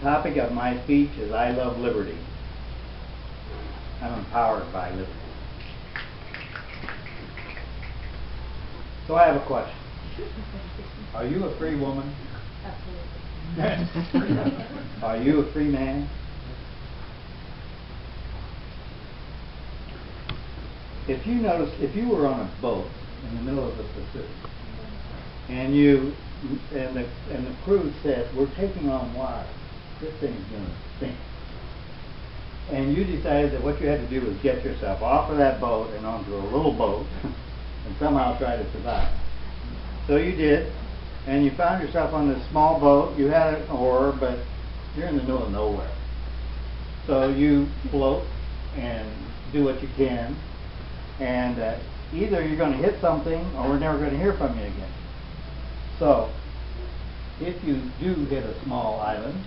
topic of my speech is I love liberty. I'm empowered by liberty. So I have a question. Are you a free woman? Absolutely. Are you a free man? If you notice, if you were on a boat in the middle of the Pacific, and the crew said, "We're taking on water. This thing's going to sink," and you decided that what you had to do was get yourself off of that boat and onto a little boat and somehow try to survive. So you did, and you found yourself on this small boat. You had an oar, but you're in the middle of nowhere. So you float and do what you can, and either you're going to hit something or we're never going to hear from you again. So if you do hit a small island,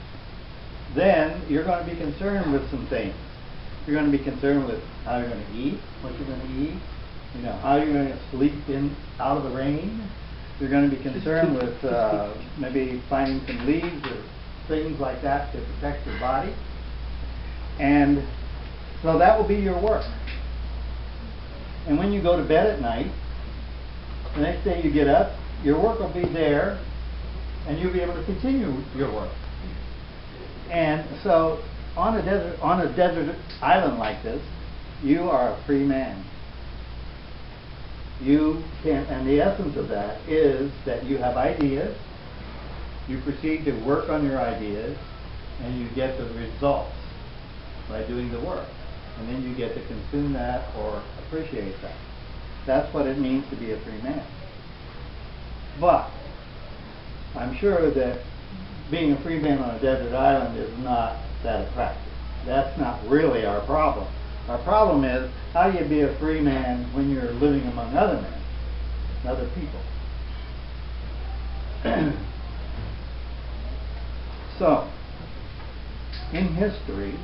then you're going to be concerned with some things. You're going to be concerned with how you're going to eat, what you're going to eat, how you're going to sleep out of the rain. You're going to be concerned with maybe finding some leaves or things like that to protect your body. And so that will be your work. And when you go to bed at night, the next day you get up, your work will be there, and you'll be able to continue your work. And so on a desert island like this, you are a free man. You can, and the essence of that is that you have ideas, you proceed to work on your ideas, and you get the results by doing the work. And then you get to consume that or appreciate that. That's what it means to be a free man. But I'm sure that being a free man on a desert island is not that attractive. That's not really our problem. Our problem is, how do you be a free man when you're living among other men, other people? So, in history,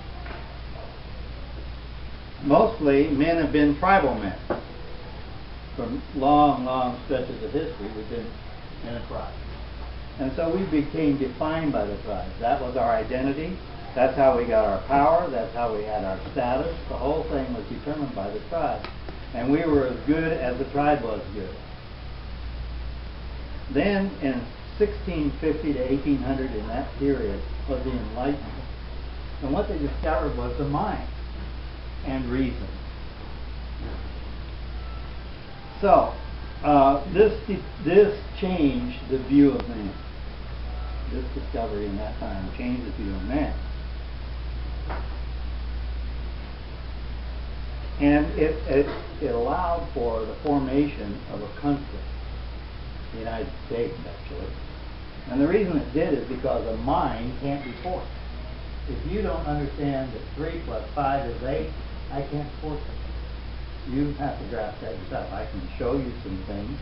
mostly men have been tribal men. For long, long stretches of history, we've been in a tribe. And so we became defined by the tribe. That was our identity. That's how we got our power. That's how we had our status. The whole thing was determined by the tribe. And we were as good as the tribe was good. Then in 1650 to 1800, in that period, was the Enlightenment. And what they discovered was the mind and reason. So this changed the view of man. This discovery in that time changed the view of man. And it allowed for the formation of a country, the United States actually. And the reason it did is because a mind can't be forced. If you don't understand that 3 + 5 is 8, I can't force it. You have to grasp that yourself. I can show you some things,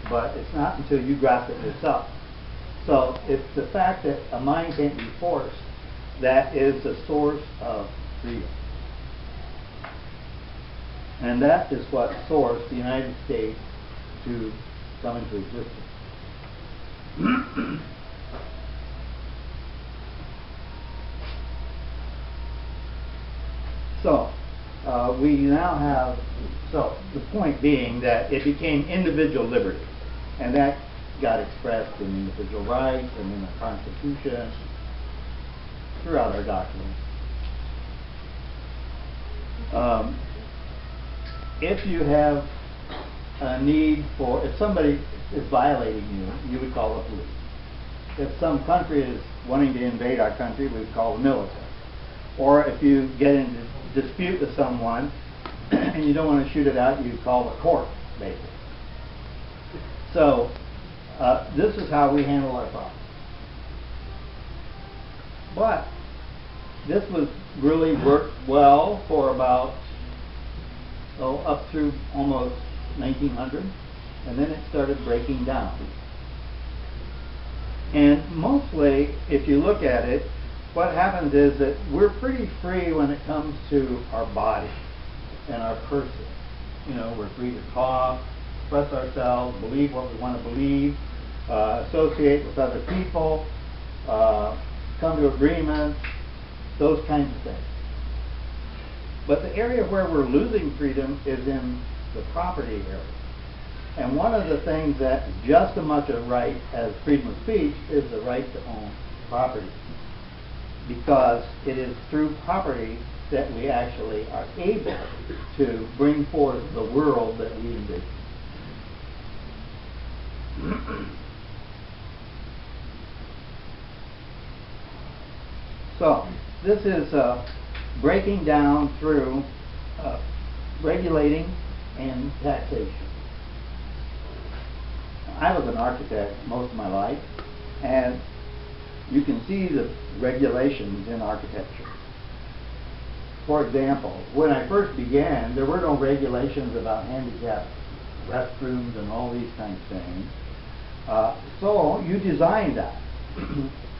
but it's not until you grasp it yourself. So it's the fact that a mind can't be forced that is the source of freedom. And that is what forced the United States to come into existence. So we now have, so the point being that it became individual liberty, and that got expressed in individual rights and in the Constitution, throughout our documents. If you have a need for, if somebody is violating you, you would call the police. If some country is wanting to invade our country, we would call the military. Or if you get into dispute with someone and you don't want to shoot it out, you call the court, basically. So this is how we handle our problems. But this was really worked well for about up through almost 1900, and then it started breaking down. And mostly, if you look at it, what happens is that we're pretty free when it comes to our body and our person. We're free to talk, express ourselves, believe what we want to believe, associate with other people, come to agreements, those kinds of things. But the area where we're losing freedom is in the property area. And one of the things that just as much a right as freedom of speech is the right to own property. Because it is through property that we actually are able to bring forth the world that we envision. So, this is breaking down through regulating and taxation. I was an architect most of my life, and you can see the regulations in architecture. For example, when I first began, there were no regulations about handicapped restrooms and all these kinds of things. So you designed that.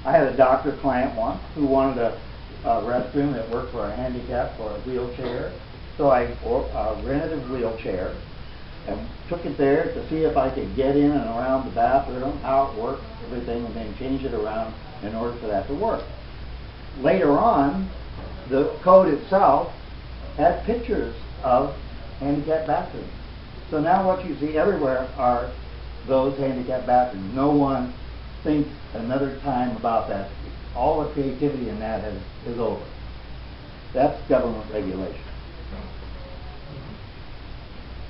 I had a doctor client once who wanted a restroom that worked for a handicap or a wheelchair. So I rented a wheelchair and took it there to see if I could get in and around the bathroom, how it worked, everything, and then change it around in order for that to work. Later on, the code itself had pictures of handicapped bathrooms. So now what you see everywhere are those handicapped bathrooms. No one thinks another time about that. All the creativity in that is over. That's government regulation.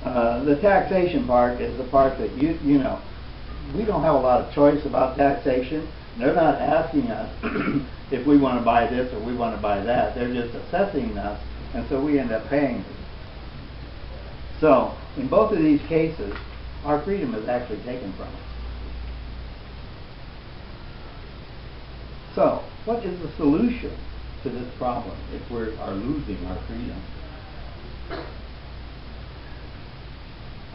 The taxation part is the part that you know, we don't have a lot of choice about taxation. They're not asking us if we want to buy this or we want to buy that. They're just assessing us, and so we end up paying. So, in both of these cases, our freedom is actually taken from us. So, what is the solution to this problem if we are losing our freedom?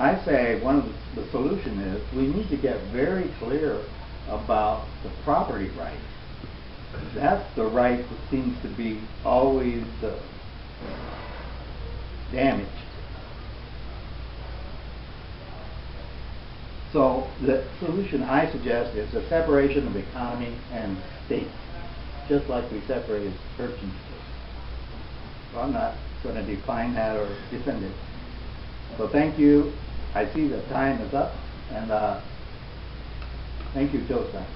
I say one of the solution is we need to get very clear about the property right. That's the right that seems to be always damaged. So the solution I suggest is a separation of economy and state, just like we separated church and state. So I'm not going to define that or defend it. So thank you. I see the time is up, and thank you, Toastmasters.